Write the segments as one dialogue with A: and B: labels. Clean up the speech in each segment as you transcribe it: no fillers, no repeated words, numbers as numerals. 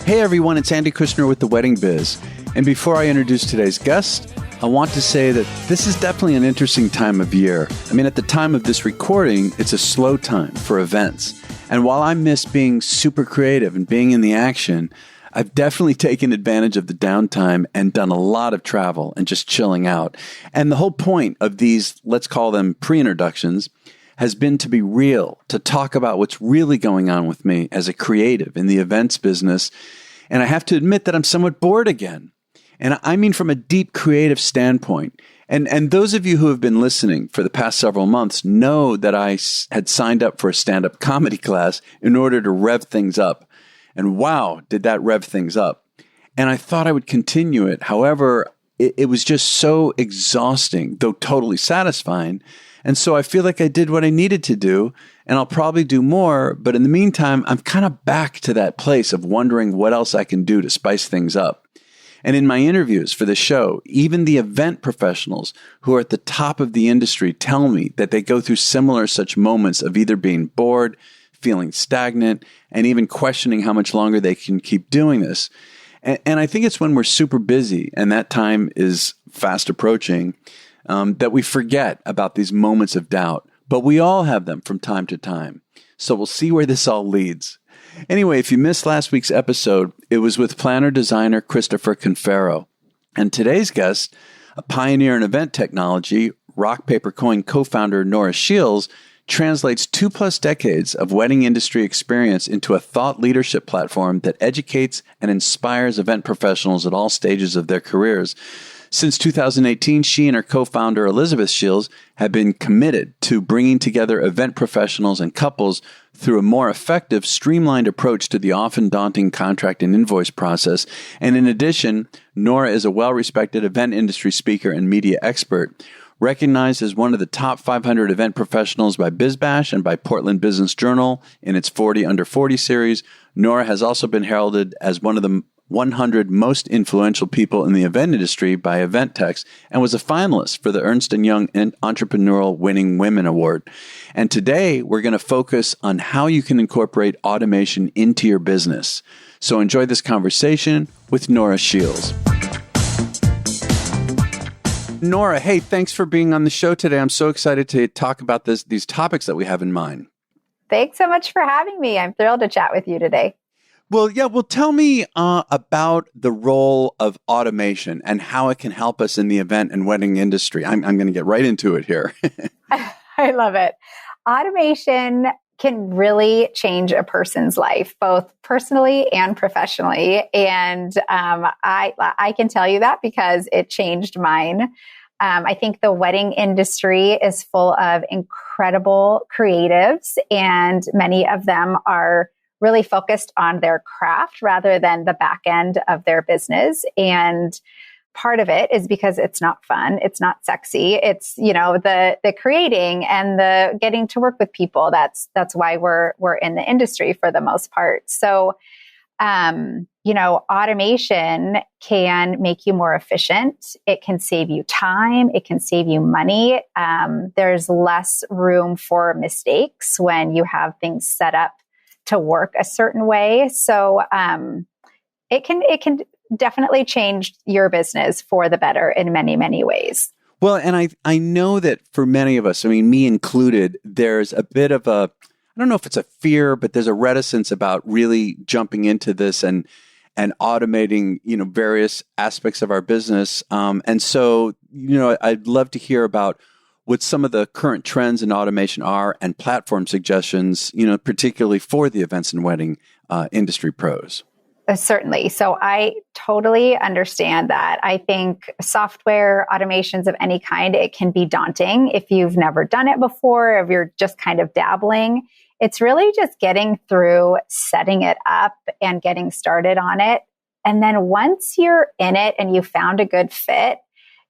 A: Hey everyone, it's Andy Kushner with The Wedding Biz. And before I introduce today's guest, I want to say that this is definitely an interesting time of year. I mean, at the time of this recording, it's a slow time for events. And while I miss being super creative and being in the action, I've definitely taken advantage of the downtime and done a lot of travel and just chilling out. And the whole point of these, let's call them pre-introductions, has been to be real, to talk about what's really going on with me as a creative in the events business. And I have to admit that I'm somewhat bored again. And I mean from a deep creative standpoint. And those of you who have been listening for the past several months know that I had signed up for a stand-up comedy class in order to rev things up. And wow, did that rev things up. And I thought I would continue it. However, it was just so exhausting, though totally satisfying. And so I feel like I did what I needed to do, and I'll probably do more. But in the meantime, I'm kind of back to that place of wondering what else I can do to spice things up. And in my interviews for the show, even the event professionals who are at the top of the industry tell me that they go through similar such moments of either being bored, feeling stagnant, and even questioning how much longer they can keep doing this. And I think it's when we're super busy, and that time is fast approaching, that we forget about these moments of doubt. But we all have them from time to time. So we'll see where this all leads. Anyway, if you missed last week's episode, it was with planner-designer Christopher Confero. And today's guest, a pioneer in event technology, Rock Paper Coin co-founder NORA SHEILS, translates 2+ decades of wedding industry experience into a thought leadership platform that educates and inspires event professionals at all stages of their careers. Since 2018, she and her co-founder Elizabeth SHEILS have been committed to bringing together event professionals and couples through a more effective, streamlined approach to the often daunting contract and invoice process. And in addition, Nora is a well-respected event industry speaker and media expert. Recognized as one of the top 500 event professionals by BizBash and by Portland Business Journal in its 40 Under 40 series, Nora has also been heralded as one of the 100 most influential people in the event industry by EventTex and was a finalist for the Ernst & Young Entrepreneurial Winning Women Award. And today, we're going to focus on how you can incorporate automation into your business. So enjoy this conversation with Nora SHEILS. Nora, hey, thanks for being on the show today. I'm so excited to talk about these topics that we have in mind.
B: Thanks so much for having me. I'm thrilled to chat with you today.
A: Well, tell me about the role of automation and how it can help us in the event and wedding industry. I'm going to get right into it here.
B: I love it. Automation can really change a person's life, both personally and professionally. And I can tell you that because it changed mine. I think the wedding industry is full of incredible creatives, and many of them are really focused on their craft rather than the back end of their business. And part of it is because it's not fun. It's not sexy. It's, the creating and the getting to work with people. That's why we're in the industry for the most part. So, automation can make you more efficient. It can save you time. It can save you money. There's less room for mistakes when you have things set up to work a certain way. So, it can definitely change your business for the better in many, many ways.
A: Well, and I know that for many of us, I mean, me included, there's a bit of I don't know if it's a fear, but there's a reticence about really jumping into this and automating, various aspects of our business. And so, I'd love to hear about what some of the current trends in automation are and platform suggestions, particularly for the events and wedding industry pros.
B: Certainly. So I totally understand that. I think software automations of any kind, it can be daunting if you've never done it before, if you're just kind of dabbling. It's really just getting through setting it up and getting started on it. And then once you're in it and you found a good fit,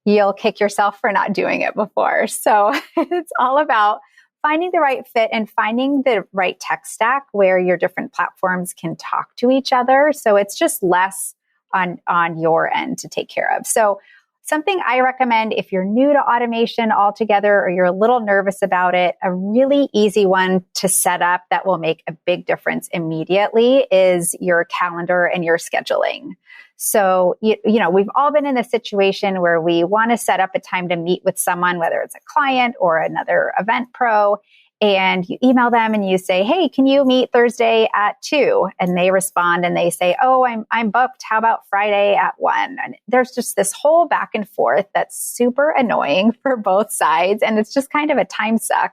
B: you'll kick yourself for not doing it before. So it's all about finding the right fit and finding the right tech stack where your different platforms can talk to each other. So it's just less on your end to take care of. So something I recommend if you're new to automation altogether or you're a little nervous about it, a really easy one to set up that will make a big difference immediately is your calendar and your scheduling. So, you know, we've all been in a situation where we want to set up a time to meet with someone, whether it's a client or another event pro, and you email them and you say, hey, can you meet Thursday at 2? And they respond and they say, oh, I'm booked. How about Friday at 1? And there's just this whole back and forth that's super annoying for both sides. And it's just kind of a time suck,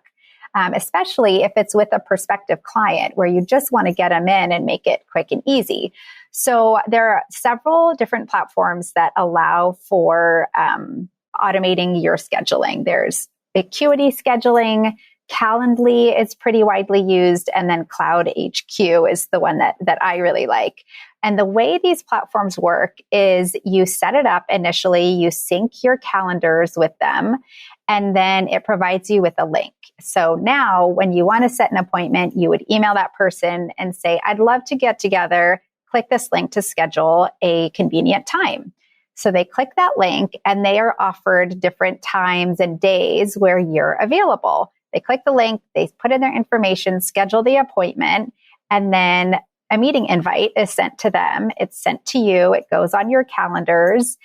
B: especially if it's with a prospective client where you just want to get them in and make it quick and easy. So there are several different platforms that allow for automating your scheduling. There's Acuity scheduling. Calendly is pretty widely used, and then cloudHQ is the one that I really like. And the way these platforms work is you set it up initially, you sync your calendars with them, and then it provides you with a link. So now when you want to set an appointment, you would email that person and say, I'd love to get together, click this link to schedule a convenient time. So they click that link and they are offered different times and days where you're available. They click the link, they put in their information, schedule the appointment, and then a meeting invite is sent to them. It's sent to you. It goes on your calendars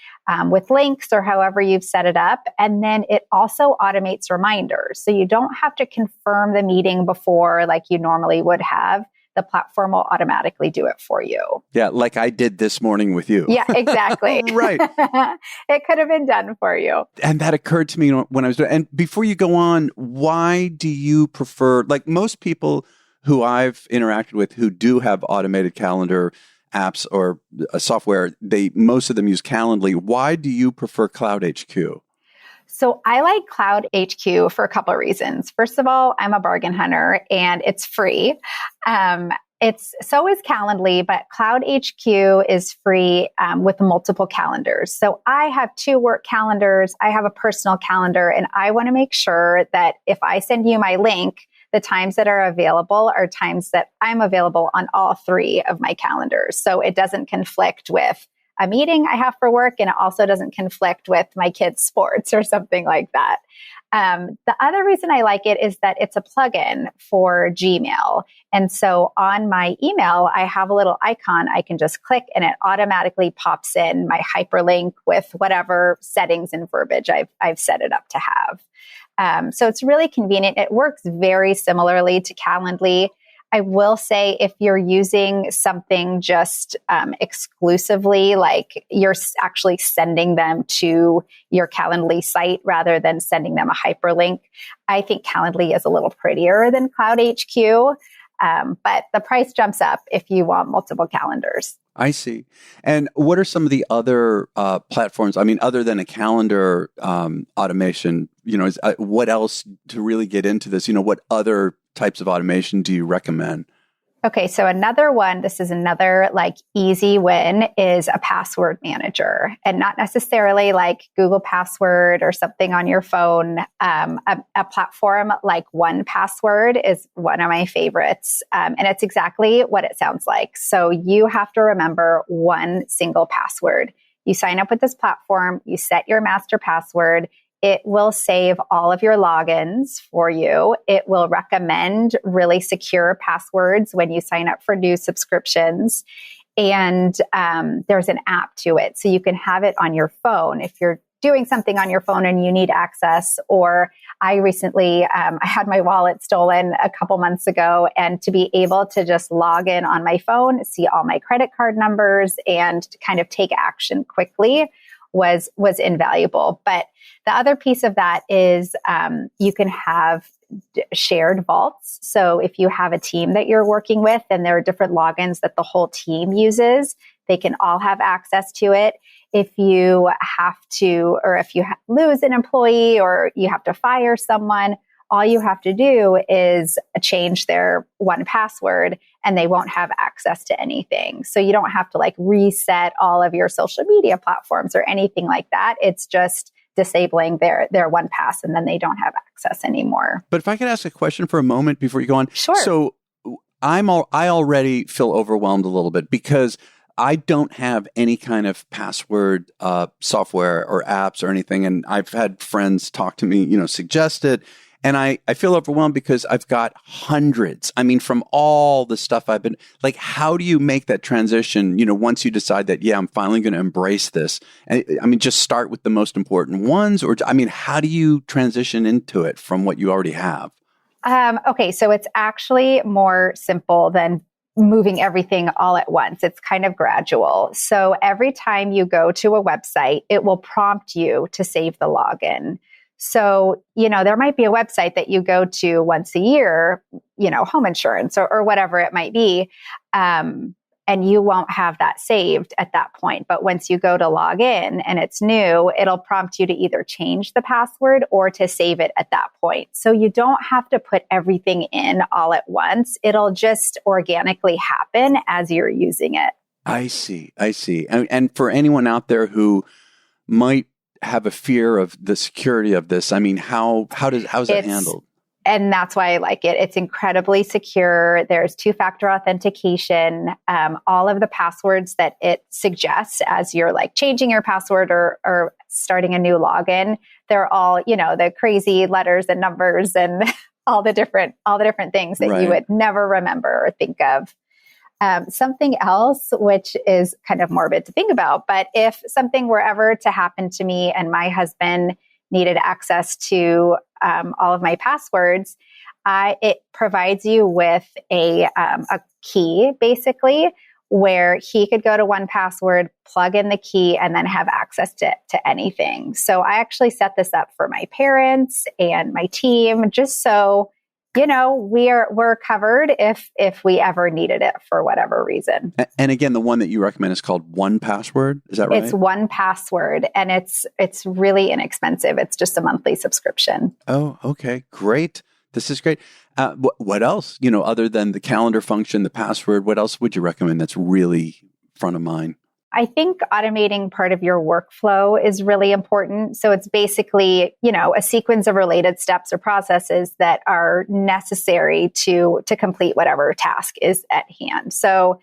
B: with links or however you've set it up. And then it also automates reminders. So you don't have to confirm the meeting before like you normally would have. The platform will automatically do it for you.
A: Yeah, like I did this morning with you.
B: Yeah, exactly.
A: Right.
B: It could have been done for you.
A: And that occurred to me when I was doing, and before you go on, why do you prefer, like most people who I've interacted with who do have automated calendar apps or software, most of them use Calendly. Why do you prefer cloudHQ?
B: So I like cloudHQ for a couple of reasons. First of all, I'm a bargain hunter and it's free. So is Calendly, but cloudHQ is free with multiple calendars. So I have 2 work calendars. I have a personal calendar, and I want to make sure that if I send you my link, the times that are available are times that I'm available on all 3 of my calendars. So it doesn't conflict with a meeting I have for work, and it also doesn't conflict with my kids' sports or something like that. The other reason I like it is that it's a plugin for Gmail. And so on my email, I have a little icon I can just click and it automatically pops in my hyperlink with whatever settings and verbiage I've set it up to have. So it's really convenient. It works very similarly to Calendly. I will say if you're using something just exclusively, like you're actually sending them to your Calendly site rather than sending them a hyperlink, I think Calendly is a little prettier than cloudHQ, but the price jumps up if you want multiple calendars.
A: I see. And what are some of the other platforms? I mean, other than a calendar automation, what else to really get into this? What other types of automation do you recommend?
B: Okay, so another one, this is another like easy win, is a password manager, and not necessarily like Google Password or something on your phone. A platform like 1Password is one of my favorites, and it's exactly what it sounds like. So you have to remember one single password. You sign up with this platform, you set your master password. It will save all of your logins for you. It will recommend really secure passwords when you sign up for new subscriptions. And there's an app to it. So you can have it on your phone if you're doing something on your phone and you need access. Or I recently, I had my wallet stolen a couple months ago, and to be able to just log in on my phone, see all my credit card numbers, and to kind of take action quickly was invaluable. But the other piece of that is you can have shared vaults. So if you have a team that you're working with and there are different logins that the whole team uses, they can all have access to it. If you have to, or if you lose an employee or you have to fire someone, all you have to do is change their 1Password and they won't have access to anything. So you don't have to like reset all of your social media platforms or anything like that. It's just disabling their 1Pass, and then they don't have access anymore.
A: But if I could ask a question for a moment before you go on.
B: Sure.
A: So I already feel overwhelmed a little bit because I don't have any kind of password software or apps or anything. And I've had friends talk to me, suggest it. And I feel overwhelmed because I've got hundreds. I mean, from all the stuff I've been like, how do you make that transition, once you decide that, yeah, I'm finally going to embrace this? I mean, just start with the most important ones, or, how do you transition into it from what you already have?
B: Okay, so it's actually more simple than moving everything all at once. It's kind of gradual. So every time you go to a website, it will prompt you to save the login. So, there might be a website that you go to once a year, home insurance or whatever it might be. And you won't have that saved at that point. But once you go to log in and it's new, it'll prompt you to either change the password or to save it at that point. So you don't have to put everything in all at once. It'll just organically happen as you're using it.
A: I see. And for anyone out there who might have a fear of the security of this, how's it handled?
B: And that's why I like it. It's incredibly secure. There's two-factor authentication. All of the passwords that it suggests as you're like changing your password or starting a new login, they're all, the crazy letters and numbers and all the different things that you would never remember or think of. Something else, which is kind of morbid to think about, but if something were ever to happen to me and my husband needed access to all of my passwords, it provides you with a key, basically, where he could go to 1Password, plug in the key, and then have access to anything. So I actually set this up for my parents and my team, just so we're covered if we ever needed it for whatever reason.
A: And again, the one that you recommend is called 1Password. Is that right?
B: It's 1Password, and it's really inexpensive. It's just a monthly subscription.
A: Oh, okay, great. This is great. What else? Other than the calendar function, the password, what else would you recommend that's really front of mind?
B: I think automating part of your workflow is really important. So it's basically, a sequence of related steps or processes that are necessary to complete whatever task is at hand. So,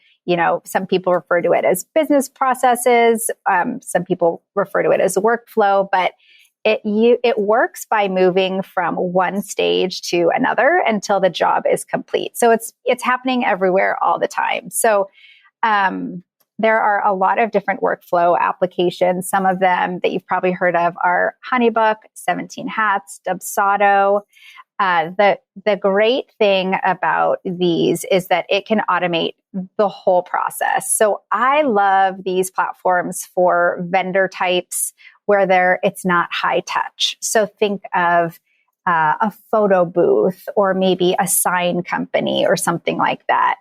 B: some people refer to it as business processes. Some people refer to it as a workflow, but it works by moving from one stage to another until the job is complete. So it's happening everywhere all the time. So, there are a lot of different workflow applications. Some of them that you've probably heard of are Honeybook, 17 Hats, Dubsado. The great thing about these is that it can automate the whole process. So I love these platforms for vendor types where it's not high touch. So think of a photo booth or maybe a sign company or something like that.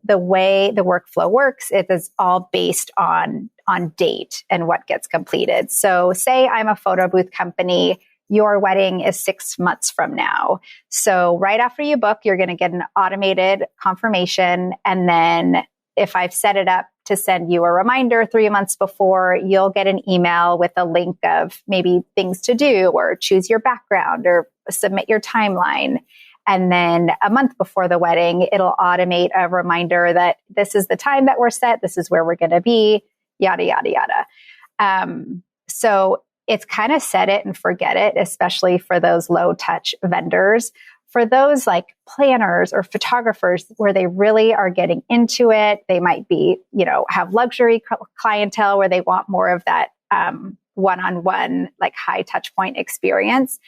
B: The way the workflow works, it is all based on date and what gets completed. So say I'm a photo booth company, your wedding is 6 months from now. So right after you book, you're going to get an automated confirmation. And then if I've set it up to send you a reminder 3 months before, you'll get an email with a link of maybe things to do or choose your background or submit your timeline. And then a month before the wedding, it'll automate a reminder that this is the time that we're set. This is where we're going to be, yada, yada, yada. So it's kind of set it and forget it, especially for those low touch vendors. For those like planners or photographers where they really are getting into it, they might be, have luxury clientele where they want more of that one-on-one, like high touch point experience.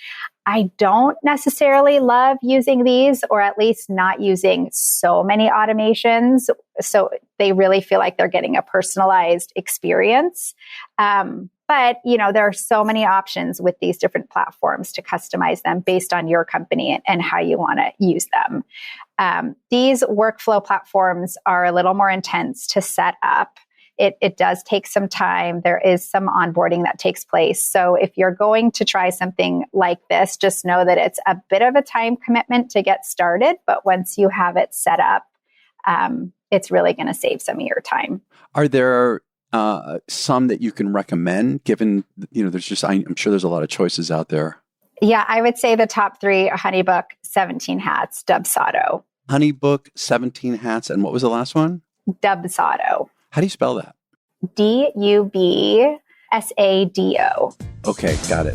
B: I don't necessarily love using these, or at least not using so many automations. So they really feel like they're getting a personalized experience. But, there are so many options with these different platforms to customize them based on your company and how you want to use them. These workflow platforms are a little more intense to set up. It does take some time. There is some onboarding that takes place. So if you're going to try something like this, just know that it's a bit of a time commitment to get started. But once you have it set up, it's really going to save some of your time.
A: Are there some that you can recommend, given, I'm sure there's a lot of choices out there.
B: Yeah, I would say the top three are Honeybook, 17 Hats, Dubsado.
A: Honeybook, 17 Hats, and what was the last one?
B: Dubsado.
A: How do you spell that?
B: Dubsado.
A: Okay, got it.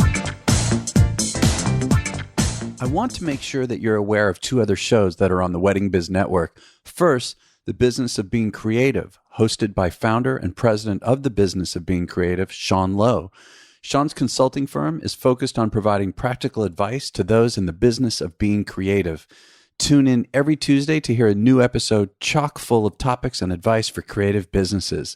A: I want to make sure that you're aware of two other shows that are on the Wedding Biz Network. First, The Business of Being Creative, hosted by founder and president of The Business of Being Creative, Sean Lowe. Sean's consulting firm is focused on providing practical advice to those in the business of being creative. Tune in every Tuesday to hear a new episode chock full of topics and advice for creative businesses.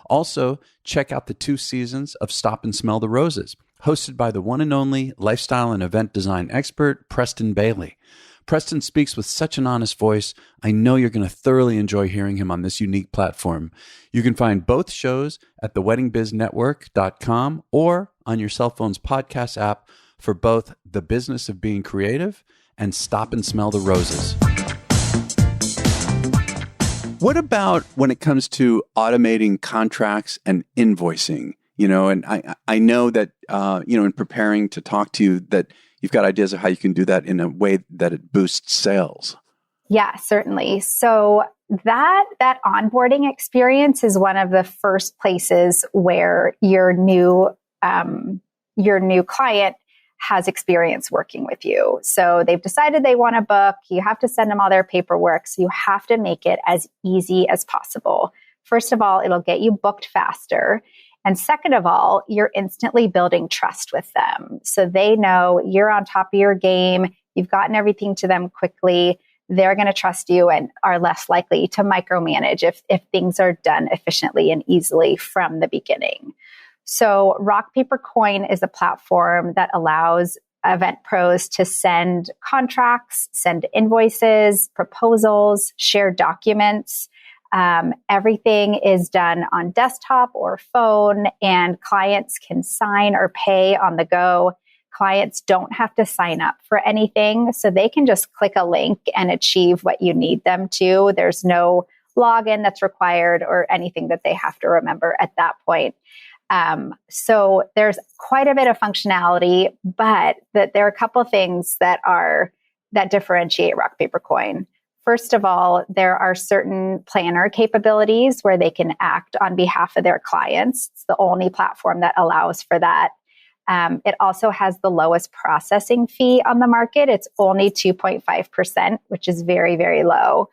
A: Also, check out the 2 seasons of Stop and Smell the Roses, hosted by the one and only lifestyle and event design expert, Preston Bailey. Preston speaks with such an honest voice. I know you're going to thoroughly enjoy hearing him on this unique platform. You can find both shows at theweddingbiznetwork.com or on your cell phone's podcast app for both The Business of Being Creative and Stop and Smell the Roses. What about when it comes to automating contracts and invoicing? And I know that, in preparing to talk to you, that you've got ideas of how you can do that in a way that it boosts sales.
B: Yeah, certainly. So that onboarding experience is one of the first places where your new client has experience working with you. So they've decided they want to book. You have to send them all their paperwork. So you have to make it as easy as possible. First of all, it'll get you booked faster. And second of all, you're instantly building trust with them. So they know you're on top of your game. You've gotten everything to them quickly. They're going to trust you and are less likely to micromanage if things are done efficiently and easily from the beginning. So Rock, Paper, Coin is a platform that allows event pros to send contracts, send invoices, proposals, share documents. Everything is done on desktop or phone, and clients can sign or pay on the go. Clients don't have to sign up for anything, so they can just click a link and achieve what you need them to. There's no login that's required or anything that they have to remember at that point. So there's quite a bit of functionality, but there are a couple of things that differentiate Rock, Paper, Coin. First of all, there are certain planner capabilities where they can act on behalf of their clients. It's the only platform that allows for that. It also has the lowest processing fee on the market. It's only 2.5%, which is very, very low.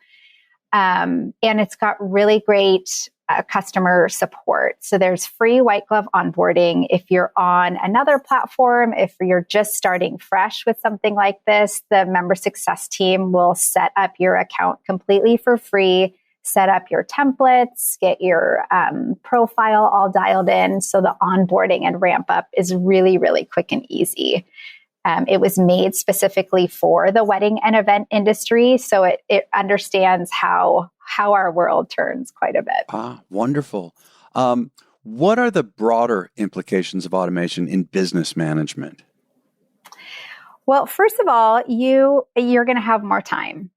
B: And it's got really great customer support. So there's free white glove onboarding. If you're on another platform, if you're just starting fresh with something like this, the member success team will set up your account completely for free, set up your templates, get your profile all dialed in. So the onboarding and ramp up is really, really quick and easy. It was made specifically for the wedding and event industry, so it understands how our world turns quite a bit.
A: Wonderful. What are the broader implications of automation in business management?
B: Well, first of all, you're going to have more time.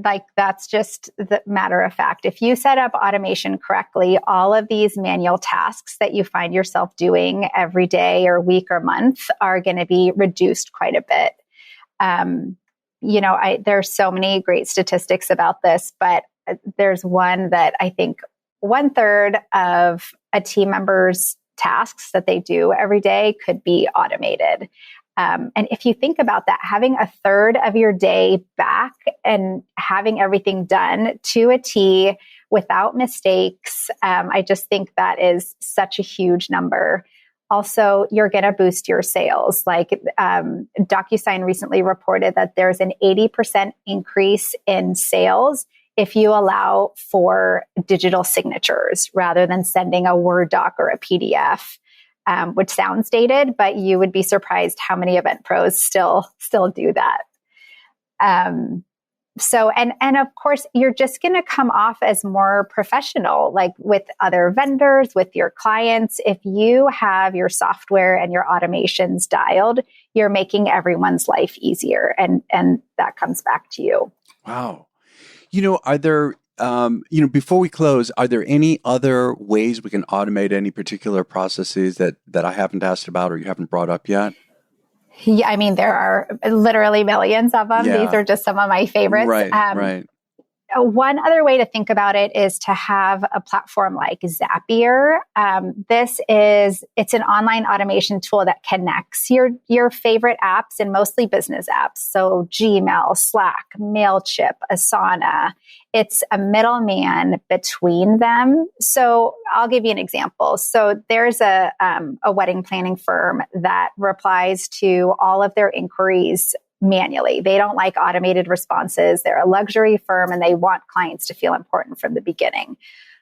B: Like, that's just the matter of fact. If you set up automation correctly, all of these manual tasks that you find yourself doing every day or week or month are going to be reduced quite a bit. There's so many great statistics about this, but there's one that I think 1/3 of a team member's tasks that they do every day could be automated. And if you think about that, having 1/3 of your day back and having everything done to a T without mistakes, I just think that is such a huge number. Also, you're going to boost your sales. Like DocuSign recently reported that there's an 80% increase in sales if you allow for digital signatures rather than sending a Word doc or a PDF. Which sounds dated, but you would be surprised how many event pros still do that. And of course, you're just going to come off as more professional, like with other vendors, with your clients. If you have your software and your automations dialed, you're making everyone's life easier, and that comes back to you.
A: Wow. Are there before we close, are there any other ways we can automate any particular processes that I haven't asked about or you haven't brought up yet?
B: Yeah, I mean, there are literally millions of them.
A: Yeah.
B: These are just some of my favorites.
A: Right.
B: one other way to think about it is to have a platform like Zapier. It's an online automation tool that connects your favorite apps and mostly business apps. So Gmail, Slack, MailChimp, Asana. It's a middleman between them. So I'll give you an example. So there's a wedding planning firm that replies to all of their inquiries manually. They don't like automated responses. They're a luxury firm and they want clients to feel important from the beginning.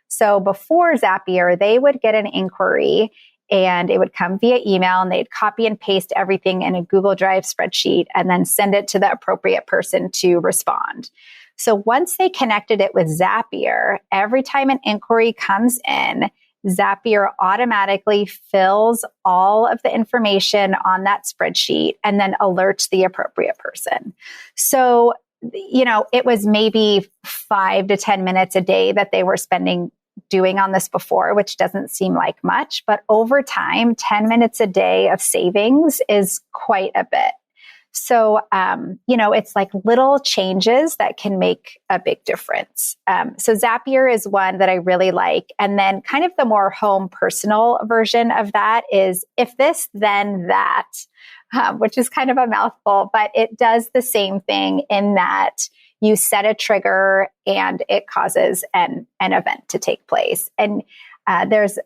B: So before Zapier, they would get an inquiry and it would come via email and they'd copy and paste everything in a Google Drive spreadsheet and then send it to the appropriate person to respond. So once they connected it with Zapier, every time an inquiry comes in, Zapier automatically fills all of the information on that spreadsheet and then alerts the appropriate person. So, it was maybe 5 to 10 minutes a day that they were spending doing on this before, which doesn't seem like much, but over time, 10 minutes a day of savings is quite a bit. So, it's like little changes that can make a big difference. So Zapier is one that I really like. And then kind of the more home personal version of that is if this, then that, which is kind of a mouthful, but it does the same thing in that you set a trigger and it causes an event to take place. And there's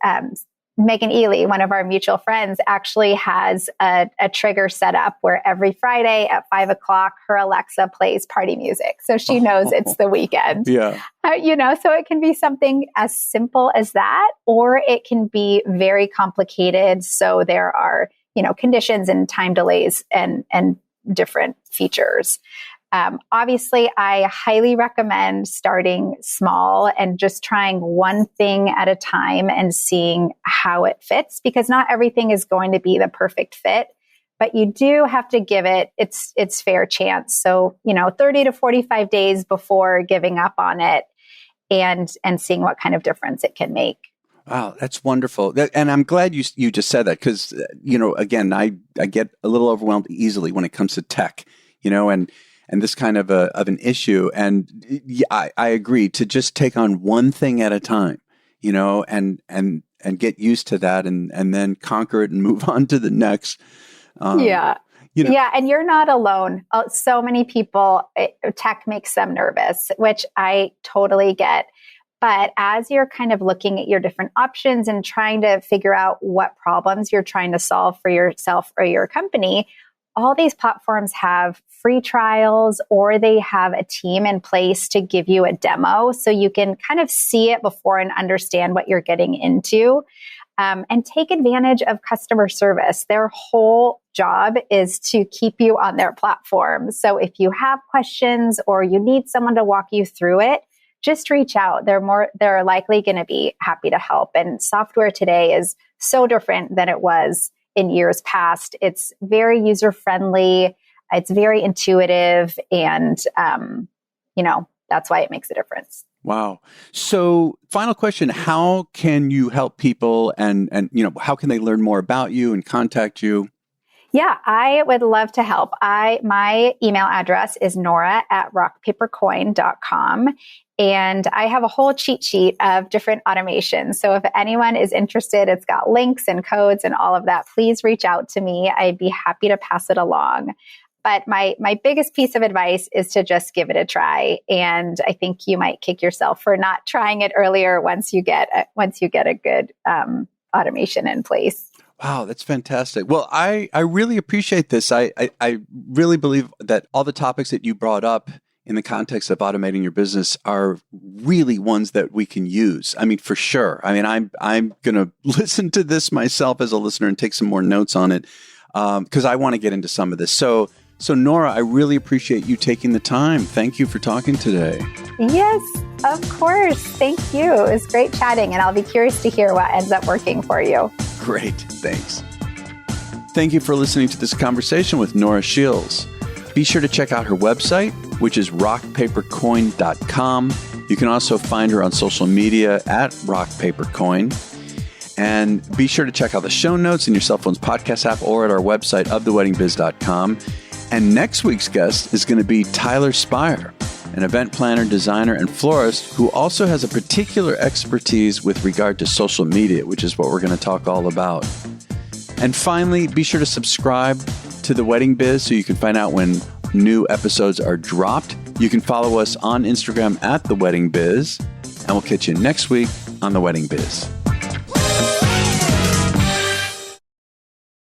B: Megan Ely, one of our mutual friends, actually has a trigger set up where every Friday at 5:00, her Alexa plays party music. So she knows it's the weekend.
A: Yeah.
B: So it can be something as simple as that, or it can be very complicated. So there are, conditions and time delays and different features. Obviously, I highly recommend starting small and just trying one thing at a time and seeing how it fits, because not everything is going to be the perfect fit, but you do have to give it its fair chance. So, 30 to 45 days before giving up on it and seeing what kind of difference it can make.
A: Wow, that's wonderful. And I'm glad you just said that because, again, I get a little overwhelmed easily when it comes to tech, and this kind of an issue. And I agree to just take on one thing at a time, and get used to that and then conquer it and move on to the next.
B: Yeah. Yeah. And you're not alone. So many people, tech makes them nervous, which I totally get. But as you're kind of looking at your different options and trying to figure out what problems you're trying to solve for yourself or your company, all these platforms have free trials or they have a team in place to give you a demo so you can kind of see it before and understand what you're getting into. And take advantage of customer service. Their whole job is to keep you on their platform. So if you have questions or you need someone to walk you through it, just reach out. They're likely going to be happy to help. And software today is so different than it was in years past. It's very user-friendly. It's very intuitive. And, that's why it makes a difference.
A: Wow. So final question, how can you help people and how can they learn more about you and contact you?
B: Yeah, I would love to help. My email address is nora@rockpapercoin.com. And I have a whole cheat sheet of different automations. So if anyone is interested, it's got links and codes and all of that. Please reach out to me. I'd be happy to pass it along. But my biggest piece of advice is to just give it a try. And I think you might kick yourself for not trying it earlier once you get a good automation in place.
A: Wow, that's fantastic. Well, I really appreciate this. I really believe that all the topics that you brought up in the context of automating your business are really ones that we can use. I mean, for sure. I mean, I'm going to listen to this myself as a listener and take some more notes on it because I want to get into some of this. So Nora, I really appreciate you taking the time. Thank you for talking today.
B: Yes, of course. Thank you. It was great chatting, and I'll be curious to hear what ends up working for you.
A: Great. Thanks. Thank you for listening to this conversation with Nora Sheils. Be sure to check out her website, which is rockpapercoin.com. You can also find her on social media at rockpapercoin. And be sure to check out the show notes in your cell phone's podcast app or at our website, oftheweddingbiz.com. And next week's guest is going to be Tyler Spire. an event planner, designer, and florist who also has a particular expertise with regard to social media, which is what we're going to talk all about. And finally, be sure to subscribe to The Wedding Biz so you can find out when new episodes are dropped. You can follow us on Instagram at The Wedding Biz, and we'll catch you next week on The Wedding Biz.